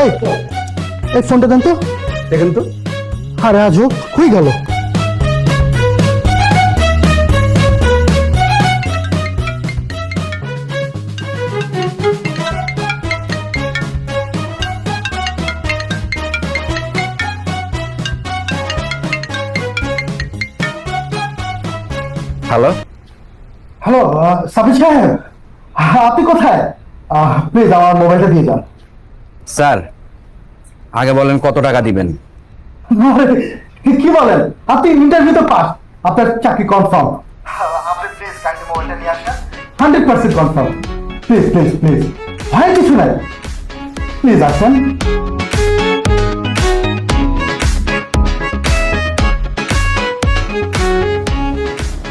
এই এই ফোনটা দেন তো। দেখেন তো। আরে আজও হয়ে গেল। হ্যালো, হ্যালো সাবির সাহেব, আপনি কোথায়? প্লিজ আমার মোবাইলটা দিয়ে যান। স্যার আগে বলেন কত টাকা দিবেন? আরে, কি বলেন? আপনি ইন্টারভিউতে পাস, আপনার চাকরি কনফার্ম। আপনি প্লিজ কাইন্ডলি মোবাইলটা নিয়ে আসেন। 100% কনফার্ম। প্লিজ প্লিজ প্লিজ, ভয় কিছু নাই, প্লিজ আসেন।